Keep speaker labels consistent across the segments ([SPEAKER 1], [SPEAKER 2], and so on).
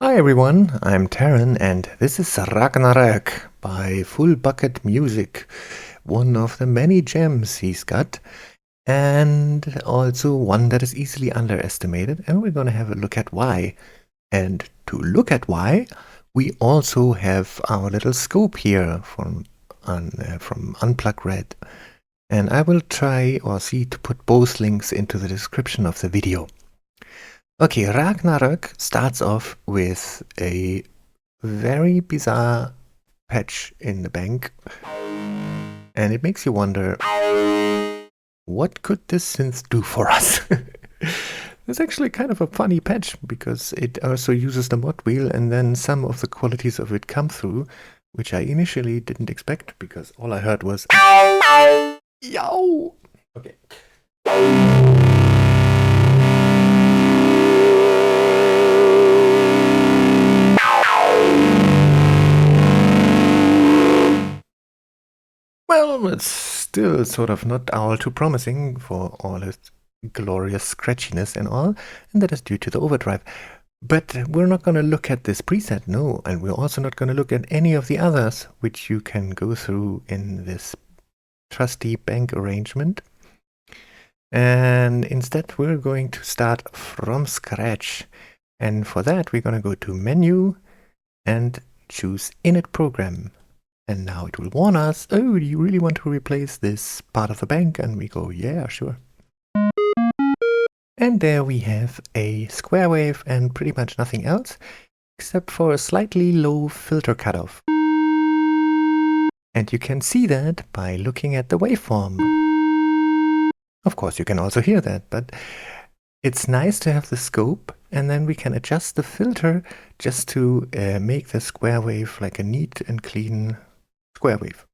[SPEAKER 1] Hi everyone, I'm Taryn and this is Ragnarök by FullBucket Music, one of the many gems he's got, and also one that is easily underestimated, and we're going to have a look at why. And to look at why, we also have our little scope here from Unplug Red. And I will try or see to put both links into the description of the video. Okay, Ragnarök starts off with a very bizarre patch in the bank, and it makes you wonder, what could this synth do for us? It's actually kind of a funny patch because it also uses the mod wheel, and then some of the qualities of it come through, which I initially didn't expect because all I heard was yow. Okay. Well, it's still sort of not all too promising for all its glorious scratchiness and all, and that is due to the overdrive. But we're not going to look at this preset, no, and we're also not going to look at any of the others, which you can go through in this trusty bank arrangement. And instead, we're going to start from scratch. And for that, we're going to go to Menu and choose Init Program. And now it will warn us, oh, do you really want to replace this part of the bank? And we go, yeah, sure. And there we have a square wave and pretty much nothing else, except for a slightly low filter cutoff. And you can see that by looking at the waveform. Of course, you can also hear that, but it's nice to have the scope, and then we can adjust the filter just to make the square wave like a neat and clean square wave.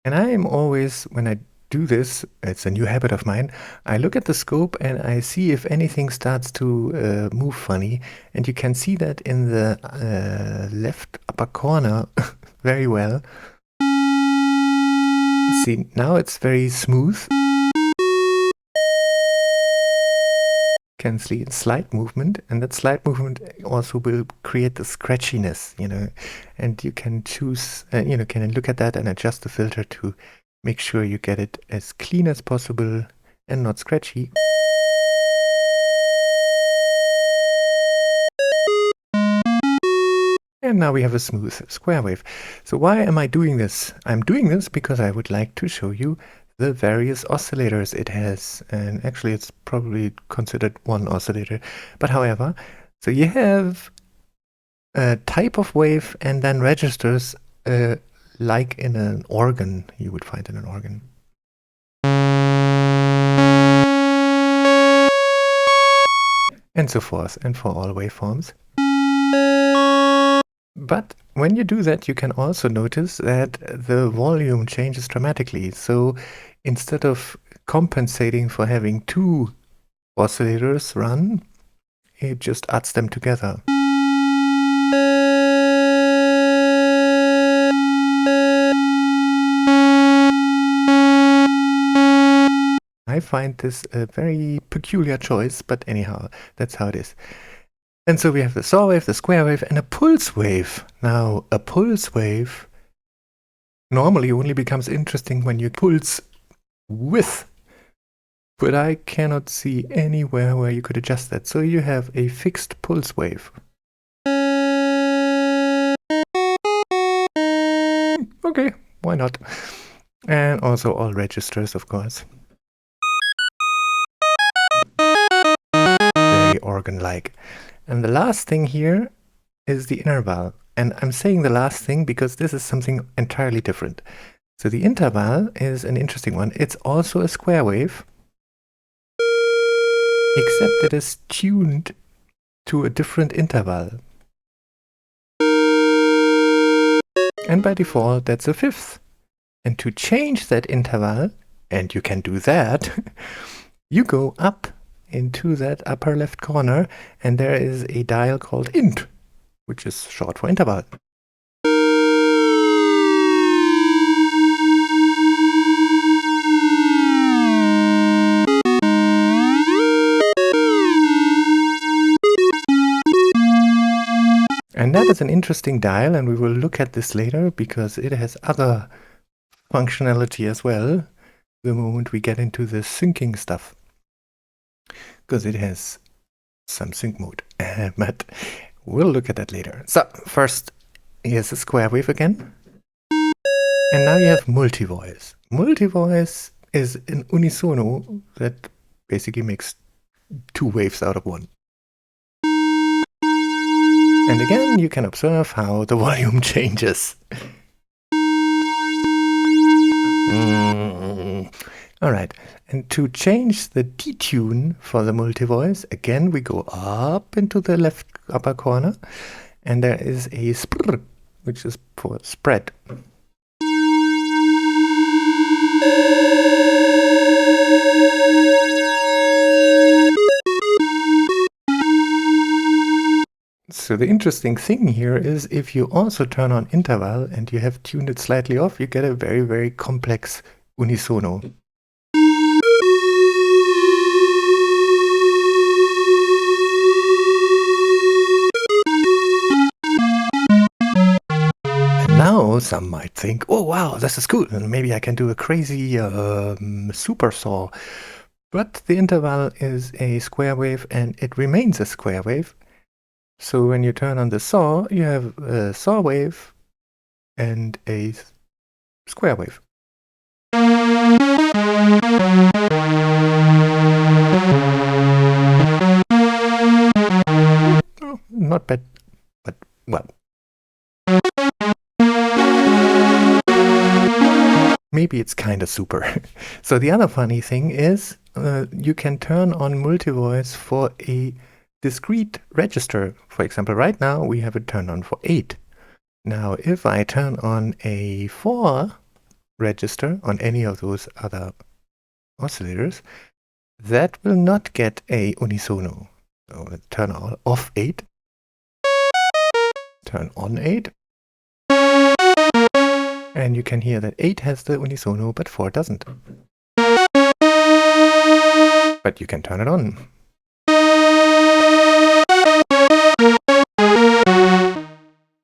[SPEAKER 1] And I am always, when I do this, it's a new habit of mine, I look at the scope and I see if anything starts to move funny. And you can see that in the left upper corner very well. See, now it's very smooth. Can see slight movement, and that slight movement also will create the scratchiness, and you can choose, can look at that and adjust the filter to make sure you get it as clean as possible and not scratchy. And now we have a smooth square wave. So why am I doing this? I'm doing this because I would like to show you the various oscillators it has, and actually it's probably considered one oscillator, but however, so you have a type of wave and then registers like in an organ you would find in an organ. And so forth, and for all waveforms. But when you do that, you can also notice that the volume changes dramatically. So instead of compensating for having two oscillators run, it just adds them together. I find this a very peculiar choice, but anyhow, that's how it is. And so we have the saw wave, the square wave, and a pulse wave. Now, a pulse wave normally only becomes interesting when you pulse width, but I cannot see anywhere where you could adjust that. So you have a fixed pulse wave. Okay, why not? And also all registers, of course. Very organ-like. And the last thing here is the interval. And I'm saying the last thing because this is something entirely different. So the interval is an interesting one. It's also a square wave, except it is tuned to a different interval. And by default, that's a fifth. And to change that interval, and you can do that, you go up into that upper left corner, and there is a dial called int, which is short for interval. And that is an interesting dial, and we will look at this later because it has other functionality as well the moment we get into the syncing stuff. Because it has some sync mode. But we'll look at that later. So first, here's the square wave again. And now you have multi-voice. Multi-voice is an unisono that basically makes two waves out of one. And again, you can observe how the volume changes. All right, and to change the detune for the multi-voice, again, we go up into the left upper corner, and there is a spr, which is for spread. So the interesting thing here is if you also turn on interval and you have tuned it slightly off, you get a very, very complex unisono. And now some might think, oh wow, this is cool, and maybe I can do a crazy super saw. But the interval is a square wave and it remains a square wave. So when you turn on the saw, you have a saw wave and a square wave. Oh, not bad, but well. Maybe it's kind of super. So the other funny thing is you can turn on multi-voice for a discrete register. For example, right now we have it turned on for 8. Now, if I turn on a 4 register on any of those other oscillators, that will not get a unisono. So let's turn off 8, turn on 8, and you can hear that 8 has the unisono, but 4 doesn't. But you can turn it on.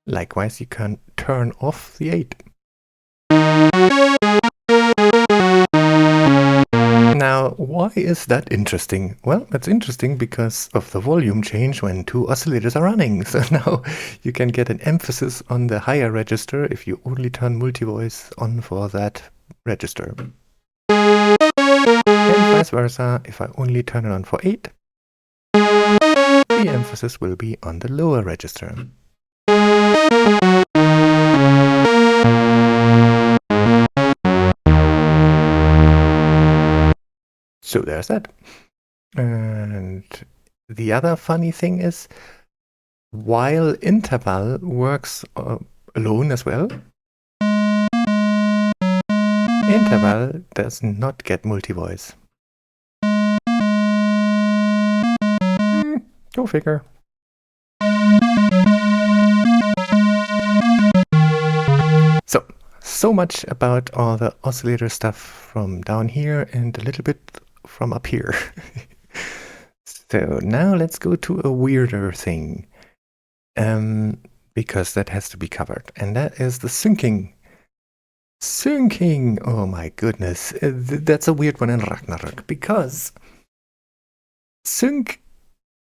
[SPEAKER 1] Likewise, you can turn off the 8. Now, why is that interesting? Well, that's interesting because of the volume change when two oscillators are running. So now you can get an emphasis on the higher register if you only turn multi-voice on for that register. And vice versa, if I only turn it on for 8, the emphasis will be on the lower register. So there's that. And the other funny thing is, while interval works alone as well, interval does not get multi-voice. Go figure. So much about all the oscillator stuff from down here and a little bit from up here. So now let's go to a weirder thing, because that has to be covered, and that is the syncing. Syncing! Oh my goodness, that's a weird one in Ragnarök, because sync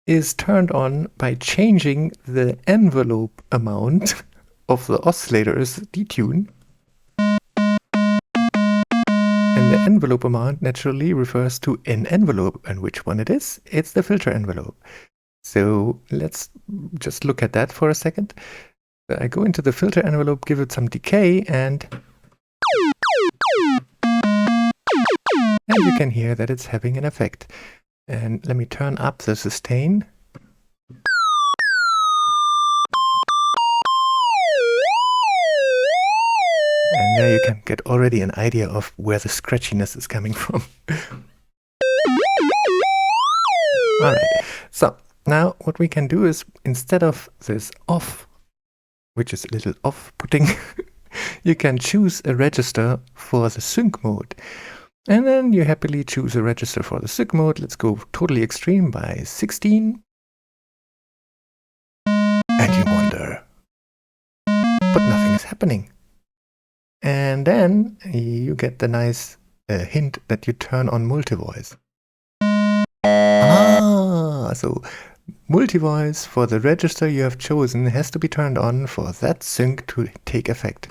[SPEAKER 1] is turned on by changing the envelope amount of the oscillator's detune. And the envelope amount naturally refers to an envelope, and which one it is? It's the filter envelope. So let's just look at that for a second. I go into the filter envelope, give it some decay, and you can hear that it's having an effect. And let me turn up the sustain. And there you can get already an idea of where the scratchiness is coming from. Alright, so now what we can do is, instead of this off, which is a little off-putting, you can choose a register for the sync mode. And then you happily choose a register for the sync mode. Let's go totally extreme by 16. And you wonder, but nothing is happening. And then you get the nice hint that you turn on multi-voice. So multi-voice for the register you have chosen has to be turned on for that sync to take effect.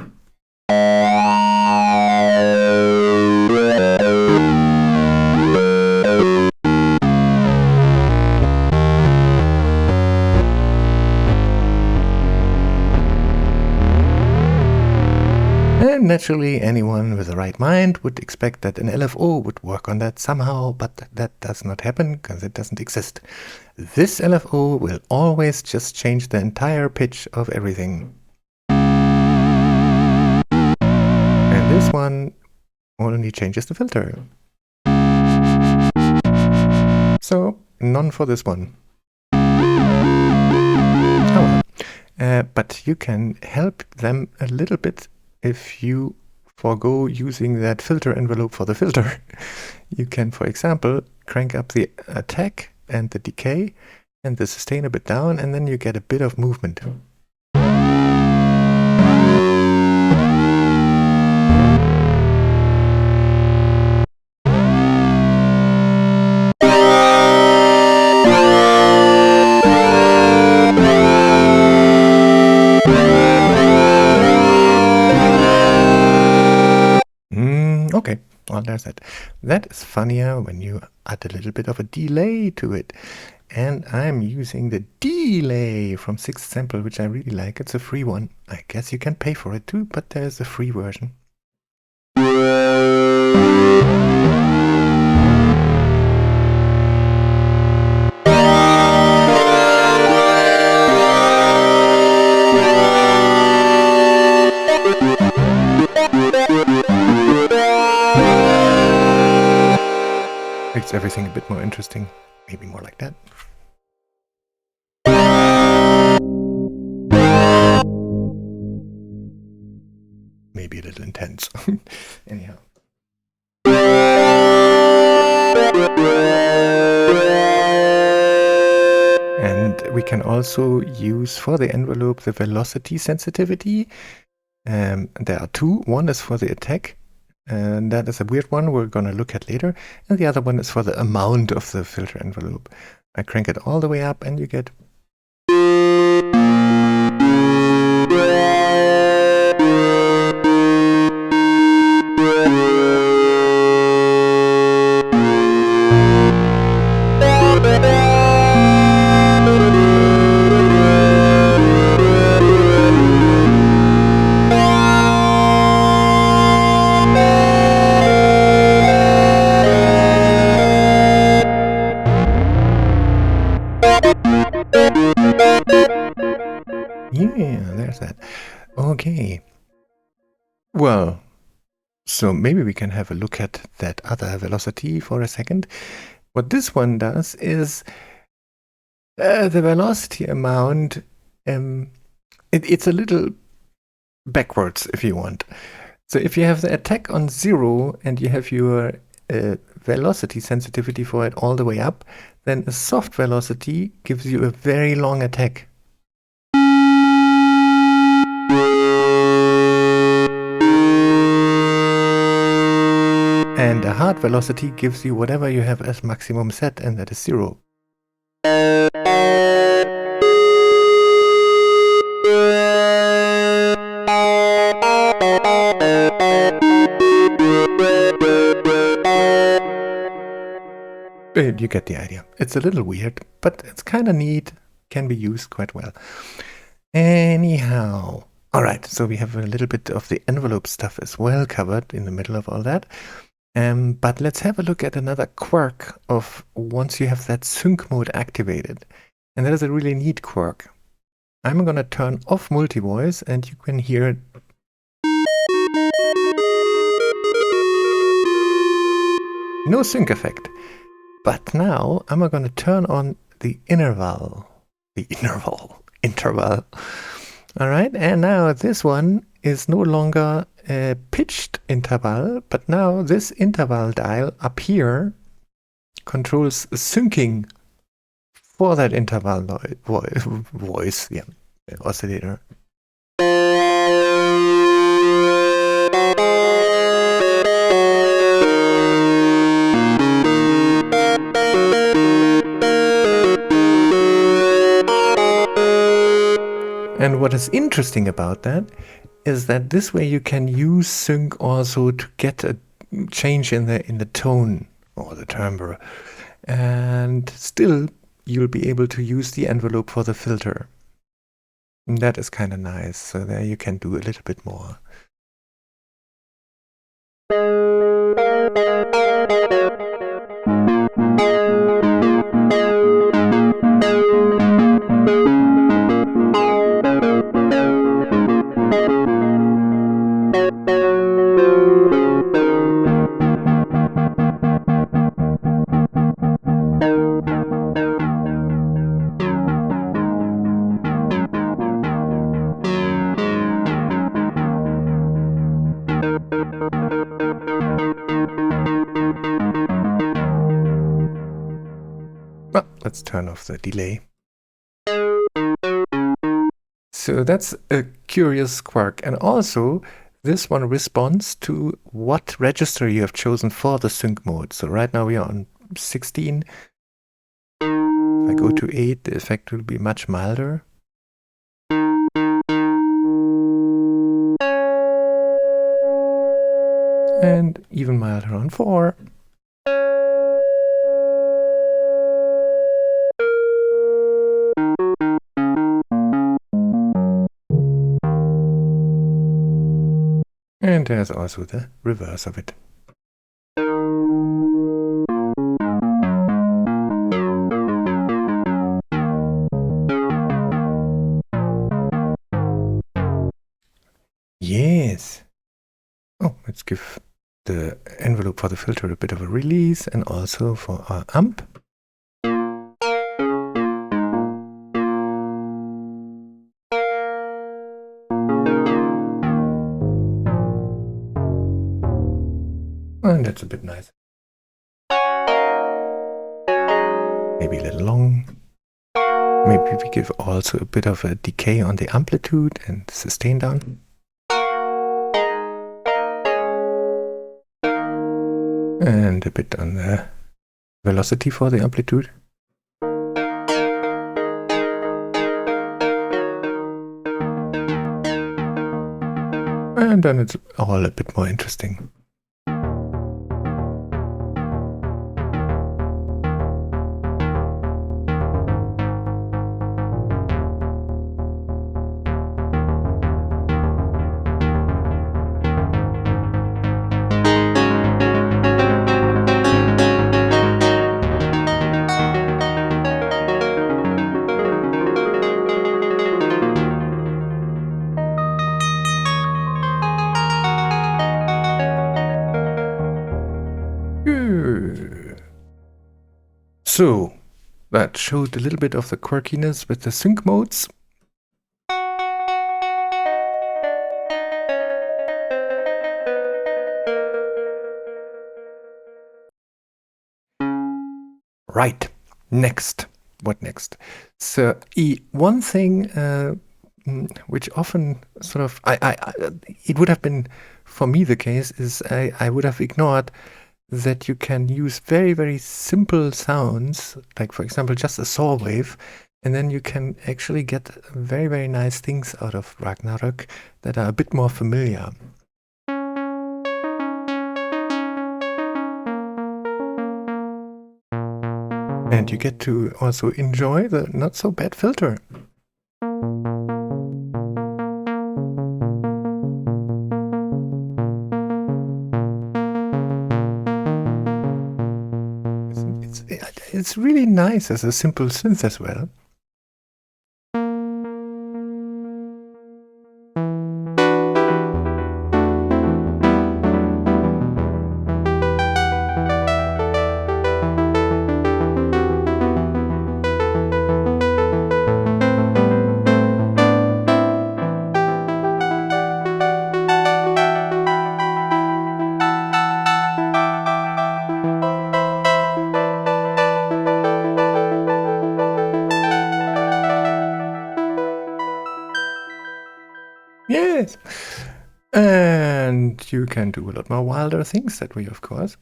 [SPEAKER 1] And naturally, anyone with the right mind would expect that an LFO would work on that somehow, but that does not happen because it doesn't exist. This LFO will always just change the entire pitch of everything. And this one only changes the filter. So, none for this one. Oh well. But you can help them a little bit if you forego using that filter envelope for the filter. You can, for example, crank up the attack and the decay and the sustain a bit down, and then you get a bit of movement. Okay, well, there's that. That is funnier when you add a little bit of a delay to it. And I'm using the delay from 6th Sample, which I really like. It's a free one. I guess you can pay for it too, but there's a free version. Makes everything a bit more interesting. Maybe more like that. Maybe a little intense. Anyhow. And we can also use for the envelope the velocity sensitivity. There are two. One is for the attack. And that is a weird one we're going to look at later. And the other one is for the amount of the filter envelope. I crank it all the way up and you get... Yeah, there's that. Okay. Well, so maybe we can have a look at that other velocity for a second. What this one does is the velocity amount, it's a little backwards if you want. So if you have the attack on 0 and you have your velocity sensitivity for it all the way up, then a soft velocity gives you a very long attack. And a hard velocity gives you whatever you have as maximum set, and that is 0. You get the idea. It's a little weird, but it's kind of neat. Can be used quite well. Anyhow. Alright, so we have a little bit of the envelope stuff as well covered in the middle of all that. But let's have a look at another quirk of once you have that sync mode activated. And that is a really neat quirk. I'm going to turn off multi-voice and you can hear no sync effect. But now I'm going to turn on the interval. Interval. Alright, and now this one is no longer a pitched interval, but now this interval dial up here controls syncing for that interval voice, oscillator. what is interesting about that is that this way you can use sync also to get a change in the tone or the timbre, and still you'll be able to use the envelope for the filter. And that is kind of nice. So there you can do a little bit more. Well, let's turn off the delay. So that's a curious quirk. And also, this one responds to what register you have chosen for the sync mode. So right now we are on 16. If I go to 8, the effect will be much milder. And even milder on 4. And there's also the reverse of it. Yes. Oh, let's give the envelope for the filter a bit of a release, and also for our amp. And that's a bit nice. Maybe a little long. Maybe we give also a bit of a decay on the amplitude and sustain down. And a bit on the velocity for the amplitude. And then it's all a bit more interesting. So, that showed a little bit of the quirkiness with the sync modes. Right, next. What next? So, one thing which often sort of, it would have been for me the case is I would have ignored that you can use very, very simple sounds, like for example, just a saw wave, and then you can actually get very, very nice things out of Ragnarök that are a bit more familiar. And you get to also enjoy the not so bad filter. It's really nice as a simple synth as well. Yes. And you can do a lot more wilder things that way, of course.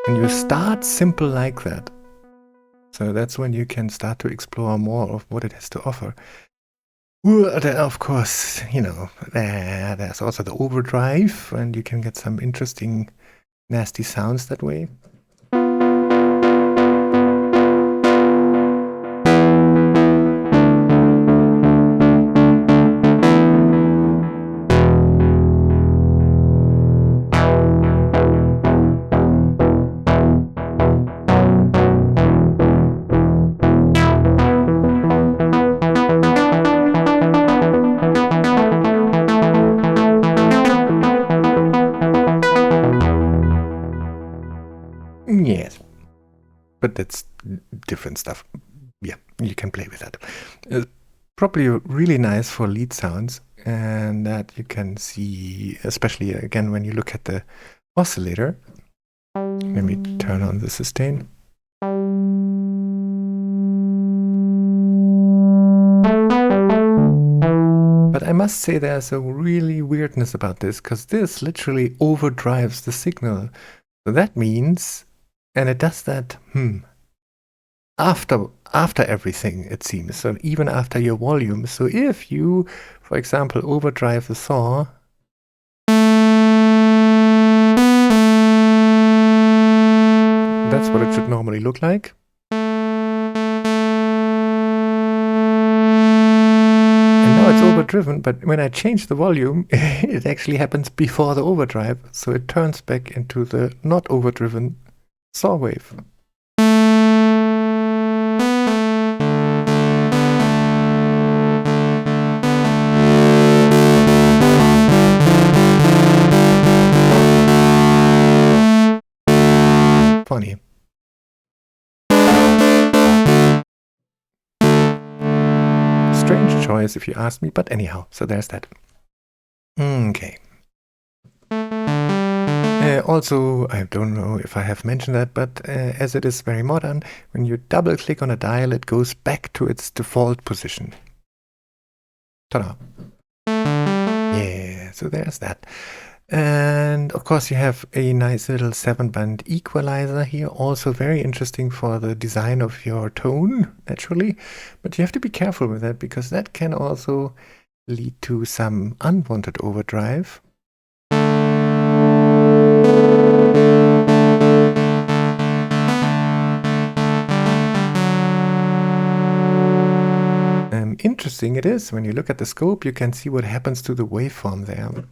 [SPEAKER 1] And you start simple like that. So that's when you can start to explore more of what it has to offer. Well, of course, there's also the overdrive, and you can get some interesting, nasty sounds that way. Yes, but that's different stuff. Yeah, you can play with that. Probably really nice for lead sounds, and that you can see, especially again when you look at the oscillator. Let me turn on the sustain. But I must say there's a really weirdness about this, because this literally overdrives the signal. So that means, and it does that, after everything, it seems. So even after your volume. So if you, for example, overdrive the saw, that's what it should normally look like. And now it's overdriven, but when I change the volume, it actually happens before the overdrive. So it turns back into the not overdriven saw wave. Funny. Strange choice if you ask me, but anyhow, so there's that. Okay. Also, I don't know if I have mentioned that, but as it is very modern, when you double click on a dial, it goes back to its default position. Ta-da! Yeah, so there's that. And of course you have a nice little 7-band equalizer here, also very interesting for the design of your tone, naturally. But you have to be careful with that, because that can also lead to some unwanted overdrive. Interesting it is, when you look at the scope, you can see what happens to the waveform there.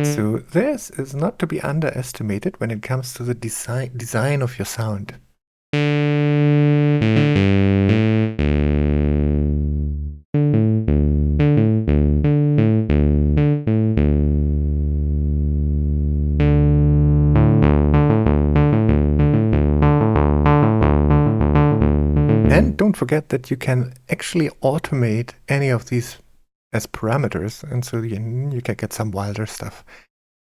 [SPEAKER 1] So this is not to be underestimated when it comes to the design of your sound. And don't forget that you can actually automate any of these as parameters, and so you can get some wilder stuff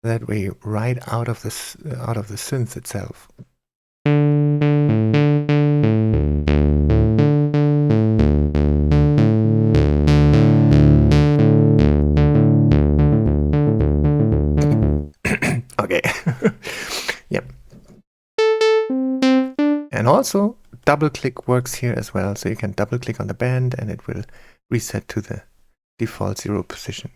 [SPEAKER 1] that way right out of the synth itself. Okay. Yep. And also double click works here as well, so you can double click on the band and it will reset to the default 0 position.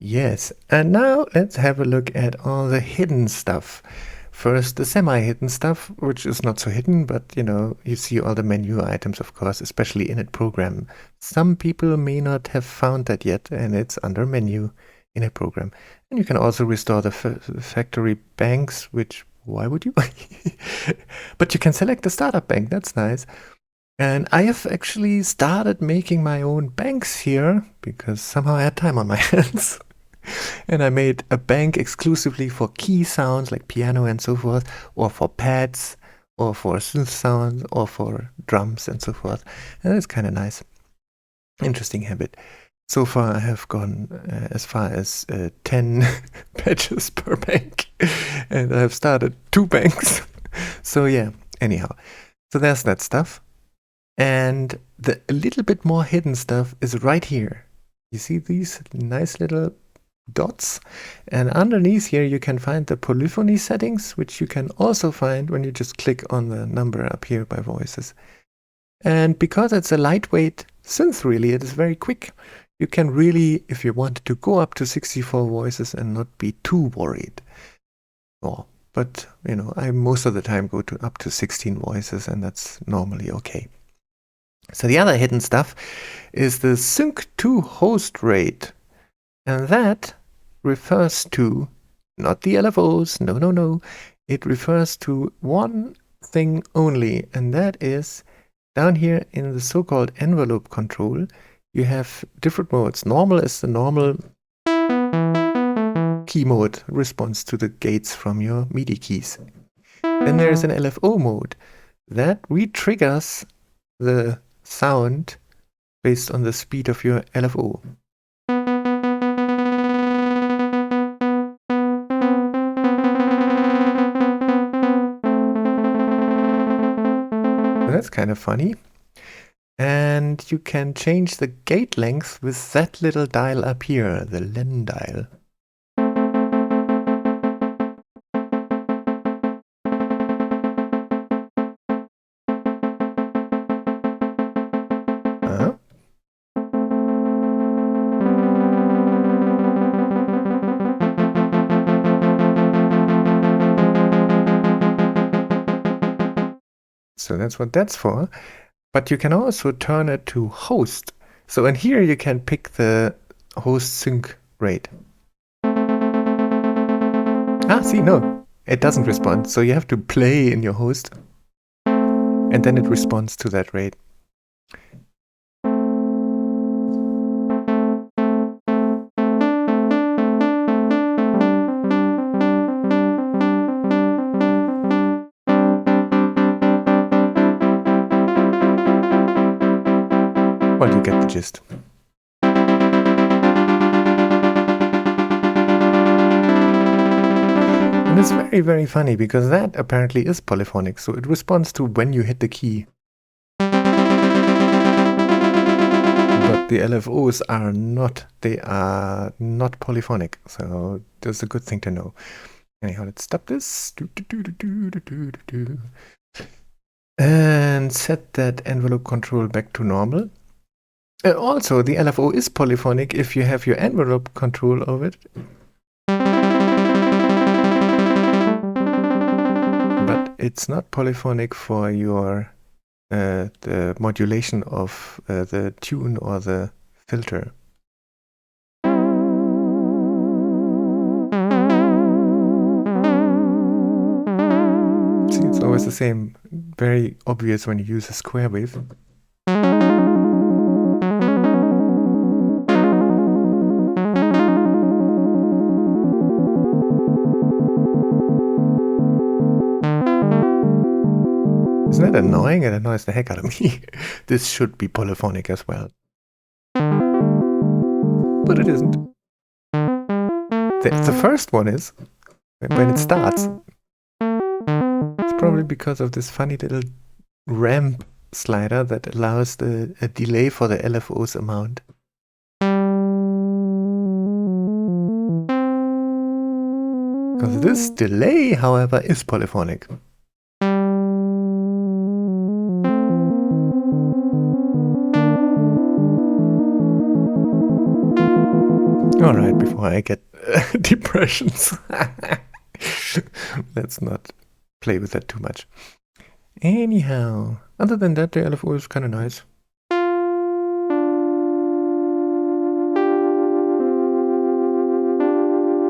[SPEAKER 1] Yes, and now let's have a look at all the hidden stuff. First, the semi-hidden stuff, which is not so hidden, but you see all the menu items, of course, especially init program. Some people may not have found that yet, and it's under menu init program. And you can also restore the factory banks, which, why would you? But you can select the startup bank, that's nice. And I have actually started making my own banks here, because somehow I had time on my hands. And I made a bank exclusively for key sounds like piano and so forth, or for pads, or for synth sounds, or for drums and so forth. And it's kind of nice. Interesting habit. So far I have gone as far as 10 patches per bank. And I have started 2 banks. So yeah, anyhow. So there's that stuff. And the a little bit more hidden stuff is right here. You see these nice little dots? And underneath here you can find the polyphony settings, which you can also find when you just click on the number up here by voices. And because it's a lightweight synth, really, it is very quick. You can really, if you wanted to go up to 64 voices and not be too worried. But, you know, I most of the time go to up to 16 voices, and that's normally okay. So the other hidden stuff is the sync to host rate. And that refers to not the LFOs, no. It refers to one thing only, and that is down here in the so-called envelope control, you have different modes. Normal is the normal key mode, response to the gates from your MIDI keys. Then there's an LFO mode that re-triggers the sound based on the speed of your LFO. That's kind of funny. And you can change the gate length with that little dial up here, the Len dial. So that's what that's for. But you can also turn it to host. So in here you can pick the host sync rate. See, no, it doesn't respond. So you have to play in your host, and then it responds to that rate. Well, you get the gist. And it's very, very funny because that apparently is polyphonic, so it responds to when you hit the key. But the LFOs are not, they are not polyphonic, so that's a good thing to know. Anyhow, let's stop this. And set that envelope control back to normal. Also, the LFO is polyphonic if you have your envelope control of it. But it's not polyphonic for your the modulation of the tune or the filter. See, it's always the same. Very obvious when you use a square wave. Isn't that annoying? It annoys the heck out of me. This should be polyphonic as well. But it isn't. The first one is, when it starts. It's probably because of this funny little ramp slider that allows a delay for the LFO's amount. Because this delay, however, is polyphonic. Alright, before I get depressions. Let's not play with that too much. Anyhow, other than that, the LFO is kind of nice.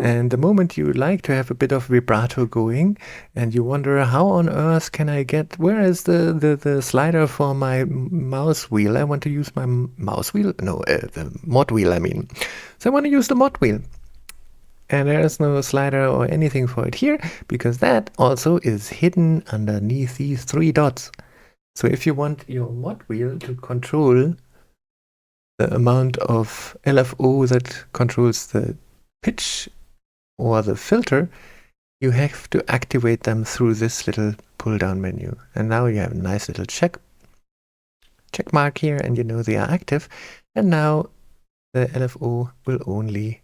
[SPEAKER 1] And the moment you like to have a bit of vibrato going and you wonder how on earth can I get, where is the slider for my mouse wheel? I want to use my mouse wheel? No, the mod wheel, I mean. So I want to use the mod wheel. And there is no slider or anything for it here because that also is hidden underneath these 3 dots. So if you want your mod wheel to control the amount of LFO that controls the pitch or the filter, you have to activate them through this little pull-down menu. And now you have a nice little check mark here, and you know they are active. And now the LFO will only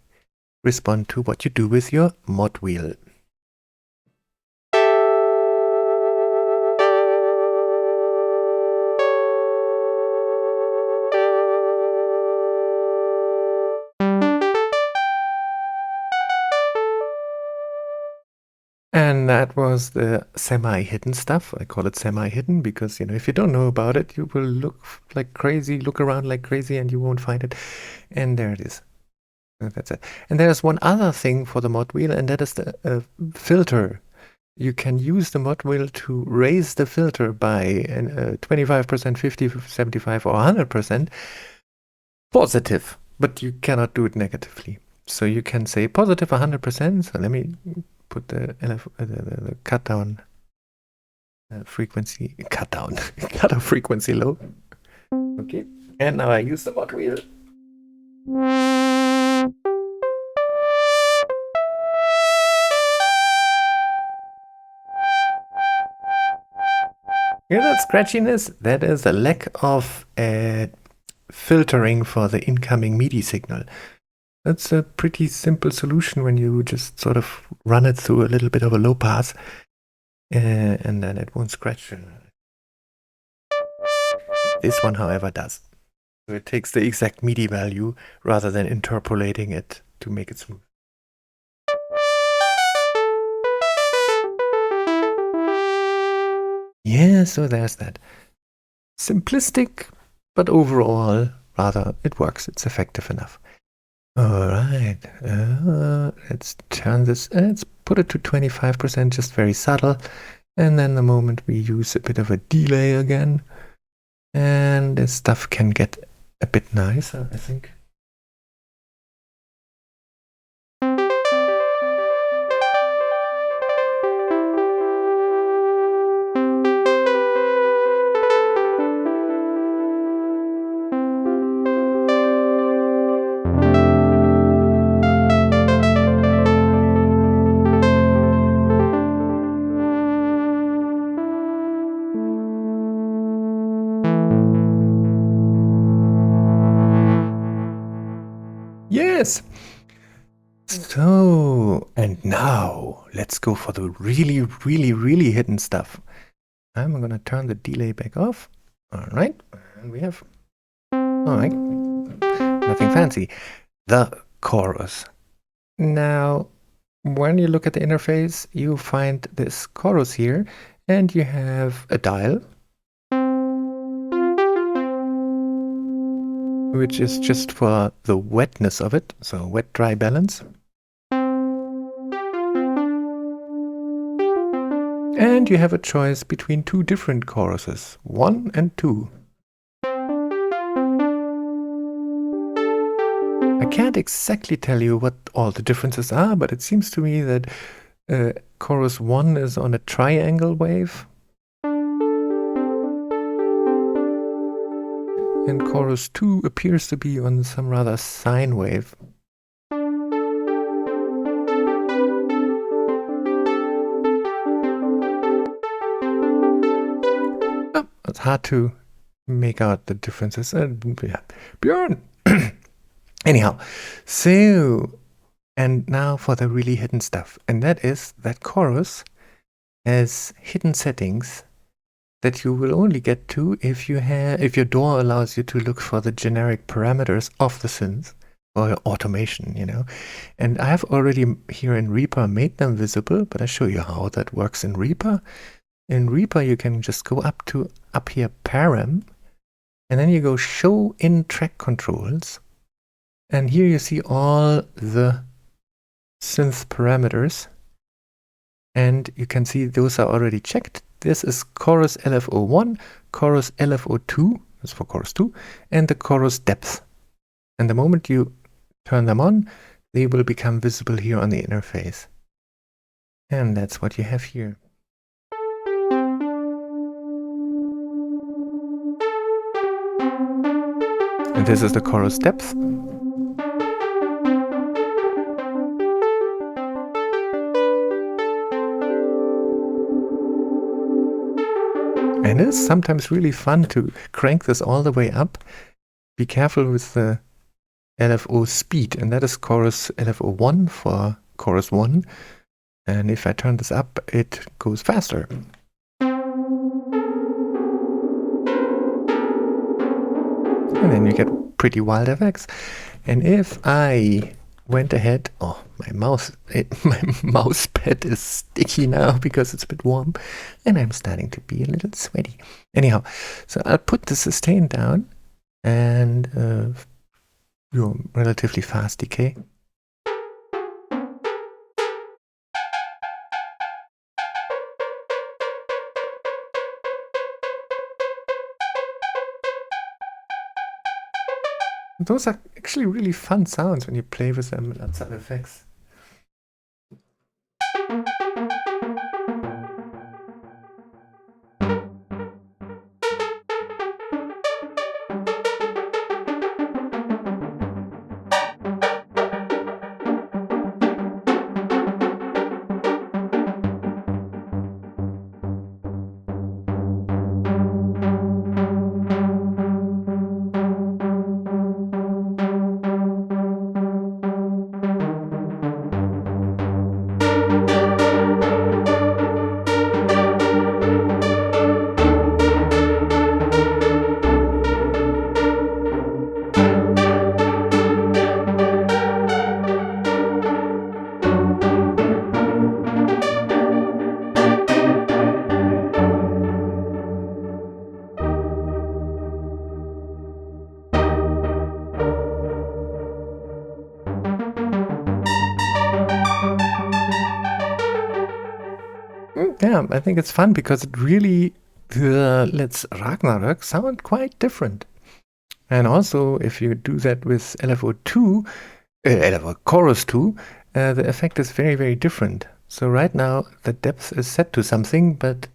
[SPEAKER 1] respond to what you do with your mod wheel. And that was the semi-hidden stuff. I call it semi-hidden because, you know, if you don't know about it, you will look like crazy, look around like crazy, and you won't find it. And there it is. That's it. And there's one other thing for the mod wheel, and that is the filter. You can use the mod wheel to raise the filter by 25%, 50, 75, or 100% positive, but you cannot do it negatively. So you can say positive 100%. So let me put the cut down frequency, cut off frequency low. Okay, and now I use the mod wheel. Hear that scratchiness? That is a lack of filtering for the incoming MIDI signal. That's a pretty simple solution when you just sort of run it through a little bit of a low pass, and then it won't scratch. This one, however, does. So it takes the exact MIDI value rather than interpolating it to make it smooth. Yeah, so there's that. Simplistic, but overall, rather, it works. It's effective enough. All right, let's turn this, let's put it to 25%, just very subtle. And then the moment we use a bit of a delay again, and this stuff can get a bit nicer, I think. Yes. So, and now let's go for the really, really, really hidden stuff. I'm gonna turn the delay back off. All right, and we have, all right, nothing fancy. The chorus. Now, when you look at the interface, you find this chorus here, and you have a dial, which is just for the wetness of it, so wet-dry balance. And you have a choice between two different choruses, 1 and 2. I can't exactly tell you what all the differences are, but it seems to me that chorus 1 is on a triangle wave, and chorus 2 appears to be on some rather sine wave. Oh, it's hard to make out the differences. Yeah. Björn! Anyhow, so, and now for the really hidden stuff. And that is that chorus has hidden settings that you will only get to if your DAW allows you to look for the generic parameters of the synth or your automation, you know. And I have already here in Reaper made them visible, but I'll show you how that works in Reaper. In Reaper, you can just go up here, param, and then you go show in track controls. And here you see all the synth parameters. And you can see those are already checked. This is chorus LFO1, chorus LFO2, that's for chorus 2, and the chorus depth. And the moment you turn them on, they will become visible here on the interface. And that's what you have here. And this is the chorus depth. And it's sometimes really fun to crank this all the way up. Be careful with the LFO speed, and that is chorus LFO 1 for chorus 1. And if I turn this up, it goes faster. And then you get pretty wild effects. And if I went ahead, oh, my mouse pad is sticky now because it's a bit warm, and I'm starting to be a little sweaty. Anyhow, so I'll put the sustain down and relatively fast decay. Those are actually really fun sounds when you play with them with lots of effects. Yeah, I think it's fun because it really lets Ragnarök sound quite different. And also, if you do that with LFO 2, LFO chorus 2, the effect is very, very different. So right now, the depth is set to something, but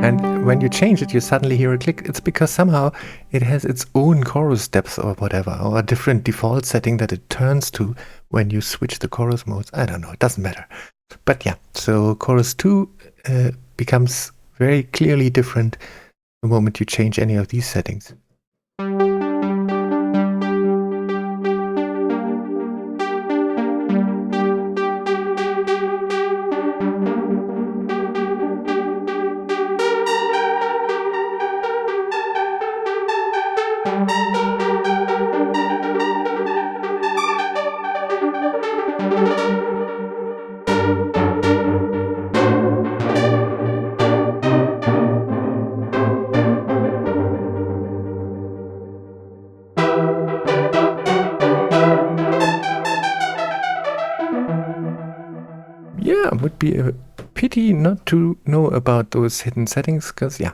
[SPEAKER 1] and when you change it, you suddenly hear a click. It's because somehow it has its own chorus depth or whatever, or a different default setting that it turns to when you switch the chorus modes. I don't know, it doesn't matter. But yeah, so chorus 2 becomes very clearly different the moment you change any of these settings. Yeah, would be a pity not to know about those hidden settings, because yeah.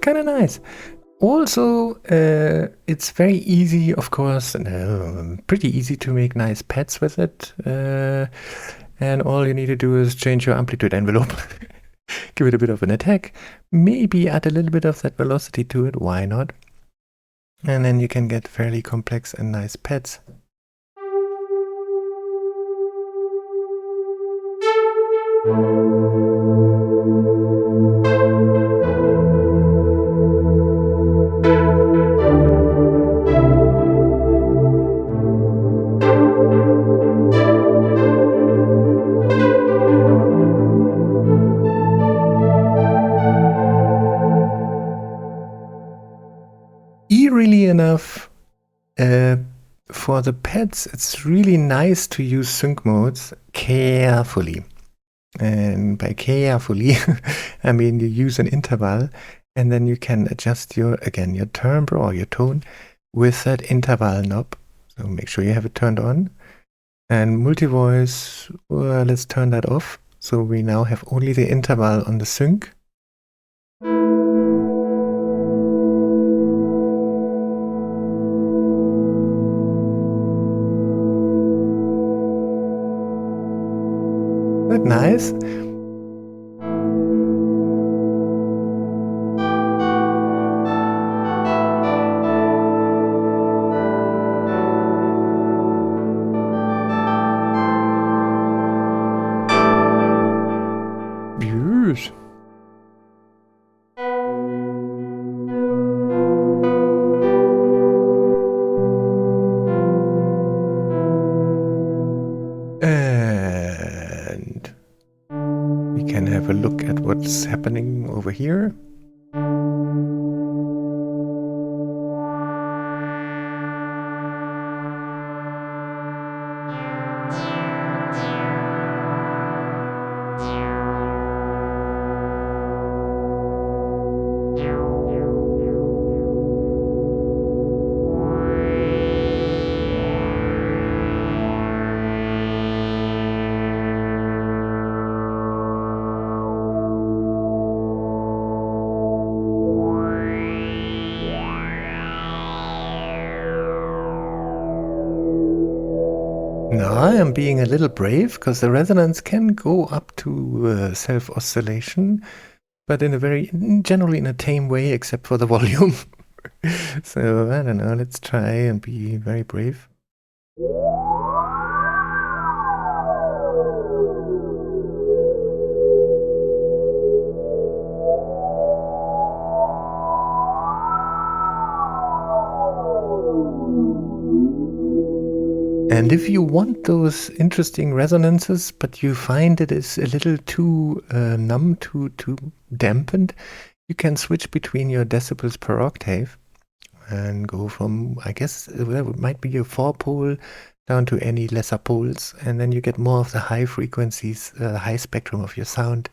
[SPEAKER 1] Kind of nice. Also, it's very easy, of course, pretty easy to make nice pads with it. And all you need to do is change your amplitude envelope, give it a bit of an attack, maybe add a little bit of that velocity to it, why not? And then you can get fairly complex and nice pads. For the pads, it's really nice to use sync modes carefully. And by carefully, I mean you use an interval, and then you can adjust your timbre or your tone with that interval knob. So make sure you have it turned on. And multi-voice, let's turn that off. So we now have only the interval on the sync. Isn't that nice? Yes. And we can have a look at what's happening over here. Now I am being a little brave because the resonance can go up to self-oscillation, but in a generally in a tame way, except for the volume. So I don't know, let's try and be very brave. And if you want those interesting resonances, but you find it is a little too numb, too dampened, you can switch between your decibels per octave and go from, I guess, it might be a 4-pole down to any lesser poles, and then you get more of the high frequencies, high spectrum of your sound.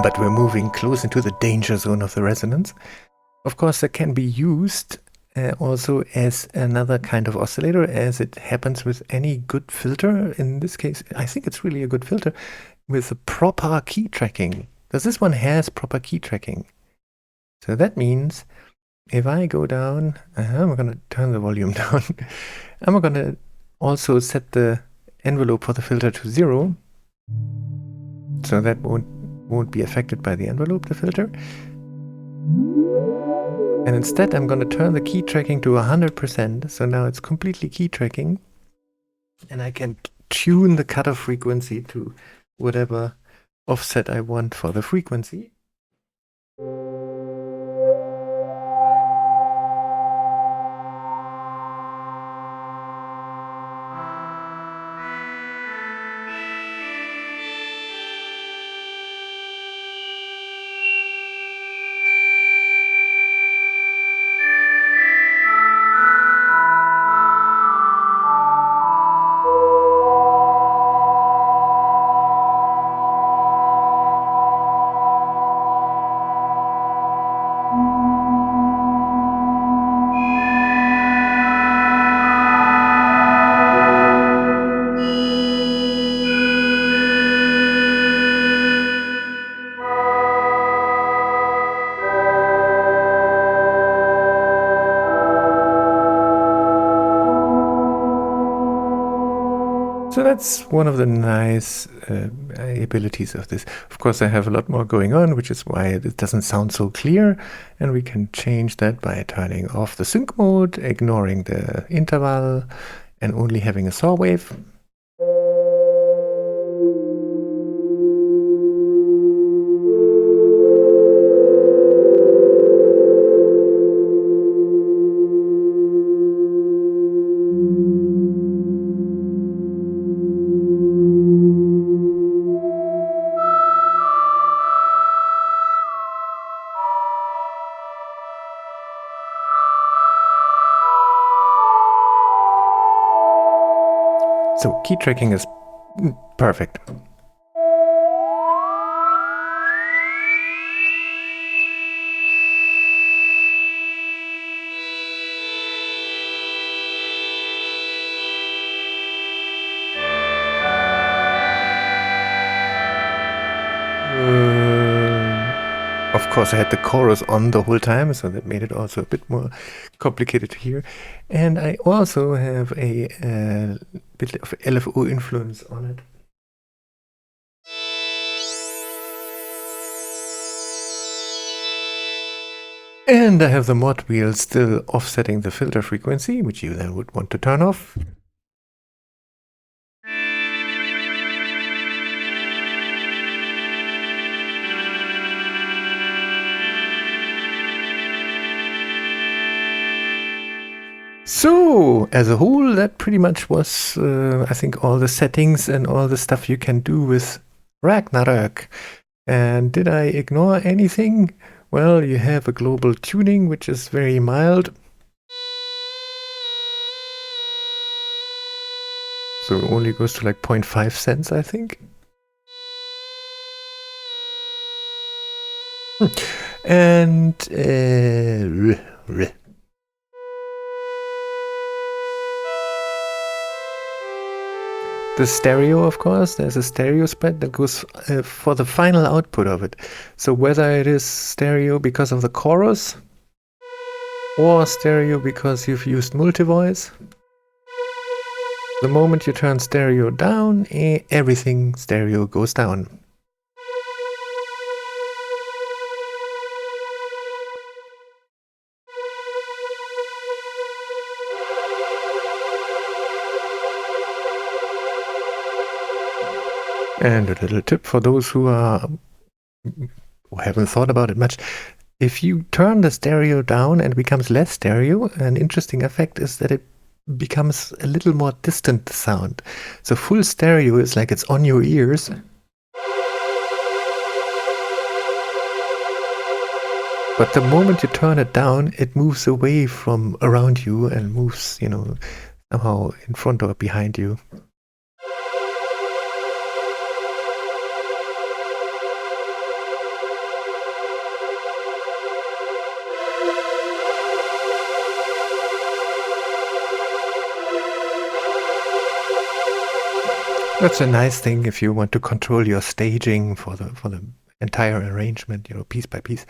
[SPEAKER 1] But we're moving close into the danger zone of the resonance. Of course, that can be used also as another kind of oscillator, as it happens with any good filter. In this case, I think it's really a good filter with the proper key tracking, because this one has proper key tracking. So that means if I go down, I'm going to turn the volume down. I'm going to also set the envelope for the filter to 0, so that won't be affected by the envelope, the filter. And instead I'm going to turn the key tracking to 100%, so now it's completely key tracking, and I can tune the cutoff frequency to whatever offset I want for the frequency. So that's one of the nice abilities of this. Of course, I have a lot more going on, which is why it doesn't sound so clear. And we can change that by turning off the sync mode, ignoring the interval, and only having a saw wave. So key tracking is perfect. Of course, I had the chorus on the whole time, so that made it also a bit more complicated to hear. And I also have a bit of LFO influence on it. And I have the mod wheel still offsetting the filter frequency, which you then would want to turn off. So, as a whole, that pretty much was, I think, all the settings and all the stuff you can do with Ragnarök. And did I ignore anything? Well, you have a global tuning, which is very mild. So it only goes to like 0.5 cents, I think. And the stereo, of course, there's a stereo spread that goes for the final output of it. So whether it is stereo because of the chorus or stereo because you've used multi-voice, the moment you turn stereo down, everything stereo goes down. And a little tip for those who haven't thought about it much. If you turn the stereo down and it becomes less stereo, an interesting effect is that it becomes a little more distant sound. So full stereo is like it's on your ears. But the moment you turn it down, it moves away from around you and moves, you know, somehow in front or behind you. That's a nice thing if you want to control your staging for the entire arrangement, you know, piece by piece.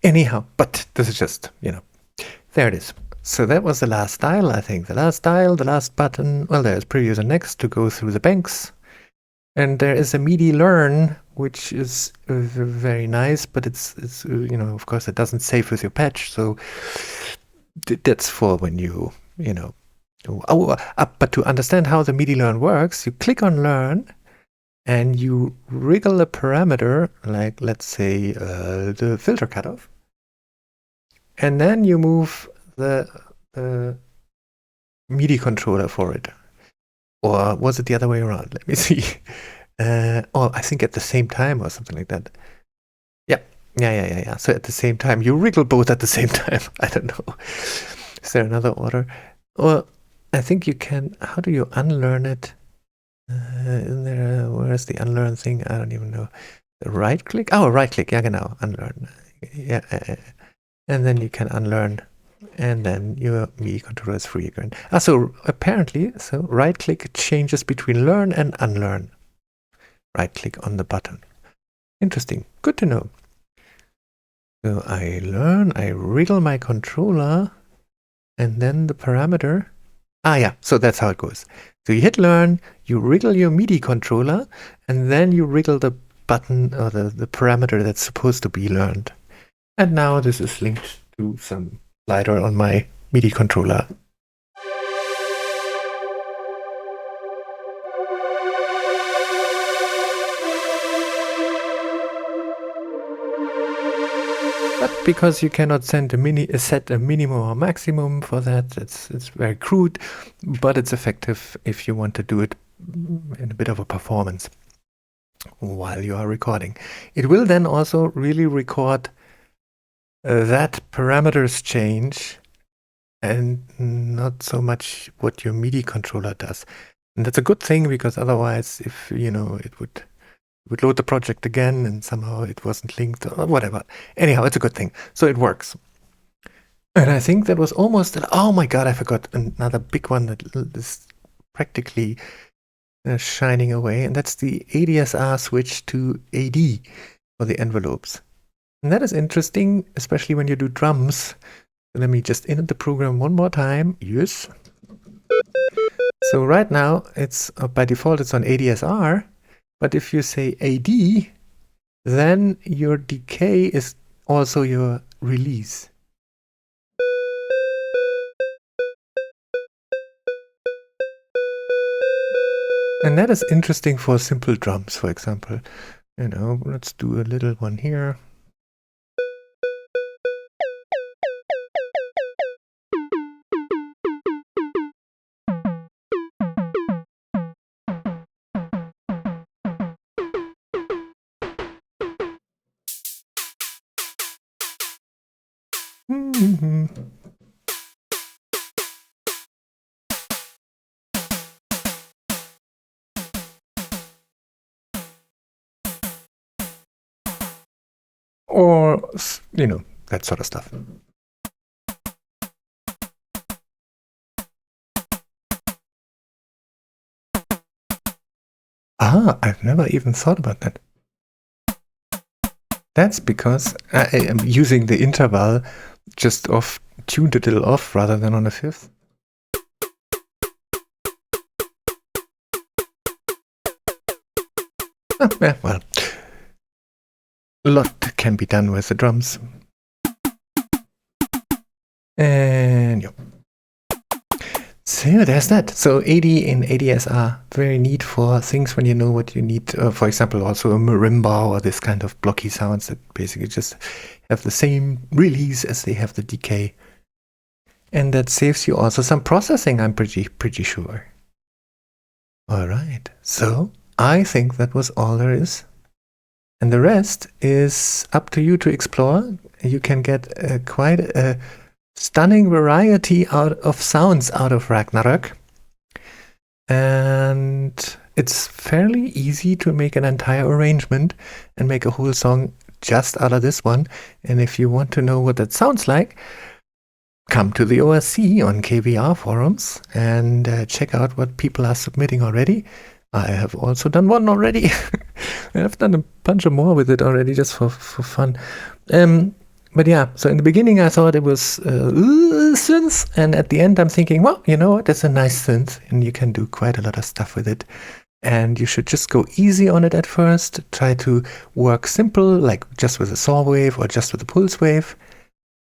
[SPEAKER 1] Anyhow, but this is just, you know, there it is. So that was the last dial, I think. The last dial, the last button. Well, there's previous and next to go through the banks. And there is a MIDI learn, which is very nice, but it's you know, of course, it doesn't save with your patch. So that's for when you know. But to understand how the MIDI learn works, you click on learn and you wriggle a parameter, like let's say the filter cutoff, and then you move the MIDI controller for it. Or was it the other way around? Let me see. Oh, I think at the same time or something like that. Yeah. So at the same time, you wriggle both at the same time. I don't know. Is there another order? Well, I think you can. How do you unlearn it? In there, where's the unlearn thing? I don't even know. Right click? Oh, right click. Yeah, genau. Unlearn. Yeah. And then you can unlearn. And then your MIDI controller is free again. So apparently, so right click changes between learn and unlearn. Right click on the button. Interesting. Good to know. So I learn, I wriggle my controller, and then the parameter. Yeah, so that's how it goes. So you hit learn, you wriggle your MIDI controller, and then you wriggle the button or the parameter that's supposed to be learned. And now this is linked to some slider on my MIDI controller. But because you cannot set a minimum or maximum for that, it's very crude, but it's effective if you want to do it in a bit of a performance while you are recording. It will then also really record that parameters change and not so much what your MIDI controller does. And that's a good thing, because otherwise, if it would load the project again and somehow it wasn't linked or whatever. Anyhow, it's a good thing. So it works. And I think that was almost, oh my God, I forgot another big one that is practically shining away. And that's the ADSR switch to AD for the envelopes. And that is interesting, especially when you do drums. Let me just enter the program one more time. Yes. So right now, it's by default, it's on ADSR. But if you say AD, then your decay is also your release. And that is interesting for simple drums, for example. Let's do a little one here. Or, that sort of stuff. I've never even thought about that. That's because I am using the interval just tuned a little off rather than on a fifth. Yeah, well, a lot can be done with the drums. And yeah. So there's that. So AD and ADS are very neat for things when you know what you need. For example, also a marimba or this kind of blocky sounds that basically just have the same release as they have the decay. And that saves you also some processing, I'm pretty sure. All right. So I think that was all there is. And the rest is up to you to explore. You can get quite a stunning variety of sounds out of Ragnarök. And it's fairly easy to make an entire arrangement and make a whole song just out of this one. And if you want to know what that sounds like, come to the OSC on KVR forums and check out what people are submitting already. I have also done one already. I've done a bunch of more with it already, just for fun. But yeah, so in the beginning I thought it was synth, and at the end I'm thinking, well, you know what, that's a nice synth, and you can do quite a lot of stuff with it. And you should just go easy on it at first. Try to work simple, like just with a saw wave or just with a pulse wave.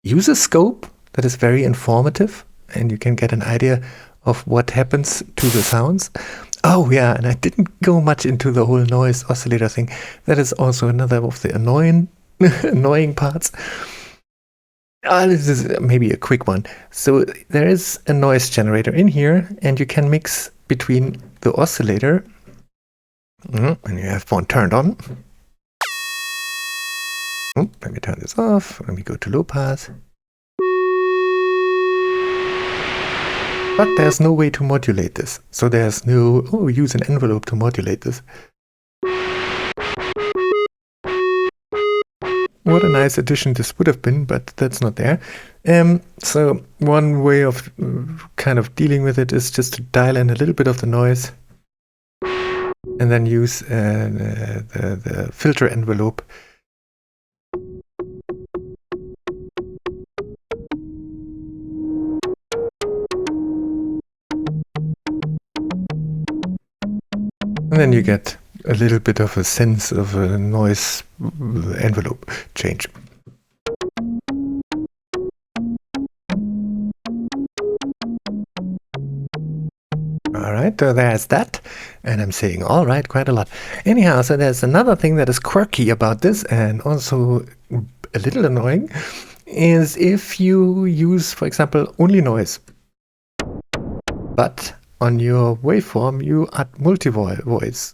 [SPEAKER 1] Use a scope that is very informative, and you can get an idea of what happens to the sounds. Oh yeah, and I didn't go much into the whole noise oscillator thing. That is also another of the annoying parts. This is maybe a quick one. So there is a noise generator in here, and you can mix between the oscillator, and you have one turned on. Let me turn this off. Let me go to low pass. But there's no way to modulate this. So there's no, use an envelope to modulate this. What a nice addition this would have been, but that's not there. So one way of kind of dealing with it is just to dial in a little bit of the noise and then use the filter envelope. And then you get a little bit of a sense of a noise envelope change. Alright, there's that. And I'm saying alright quite a lot. Anyhow, so there's another thing that is quirky about this and also a little annoying, is if you use, for example, only noise, but on your waveform you add multi-voice.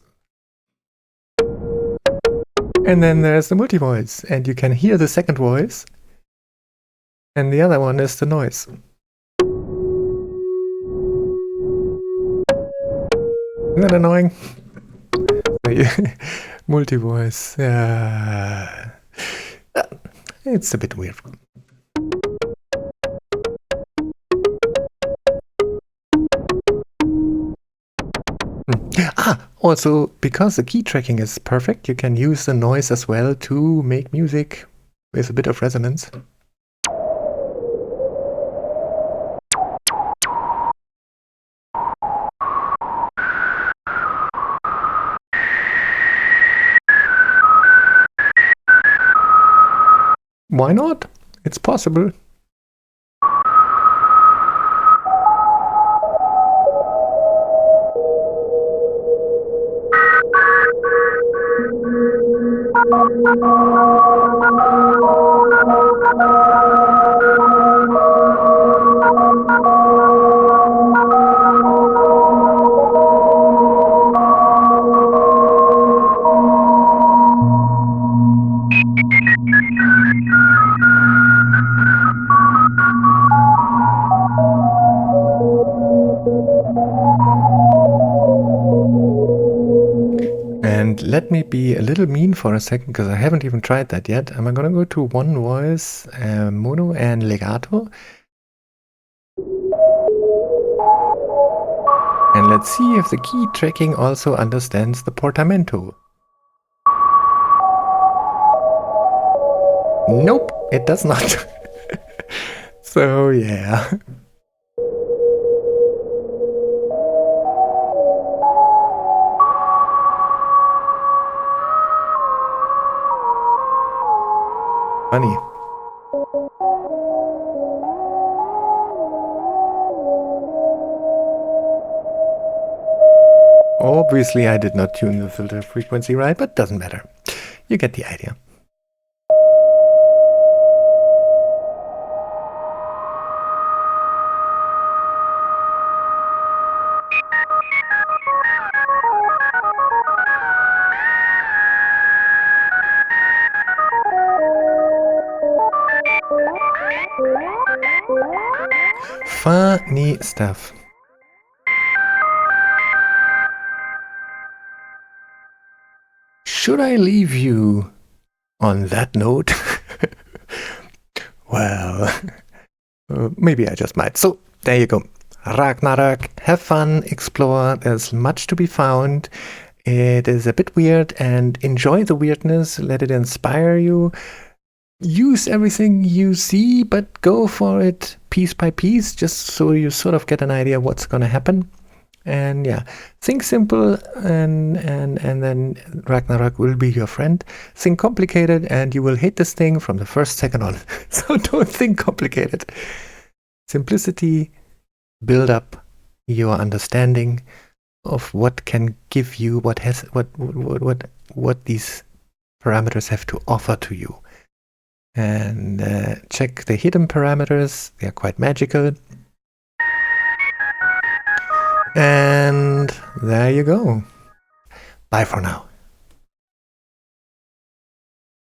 [SPEAKER 1] And then there's the multi-voice, and you can hear the second voice, and the other one is the noise. Isn't that annoying? Multi-voice. It's a bit weird. Also, because the key tracking is perfect, you can use the noise as well to make music with a bit of resonance. Why not? It's possible. And let me be a little mean for a second, because I haven't even tried that yet. I'm going to go to one voice, mono and legato. And let's see if the key tracking also understands the portamento. Nope, it does not. So yeah. Funny. Obviously I did not tune the filter frequency right, but doesn't matter. You get the idea. Funny stuff. Should I leave you on that note? Well, maybe I just might. So, there you go. Ragnarök. Have fun, explore. There's much to be found. It is a bit weird, and enjoy the weirdness. Let it inspire you. Use everything you see, but go for it piece by piece, just so you sort of get an idea what's going to happen. And yeah, think simple, and then Ragnarök will be your friend. Think complicated, and you will hate this thing from the first second on. So don't think complicated. Simplicity, build up your understanding of what can give you what these parameters have to offer to you. And check the hidden parameters. They are quite magical. And there you go. Bye for now.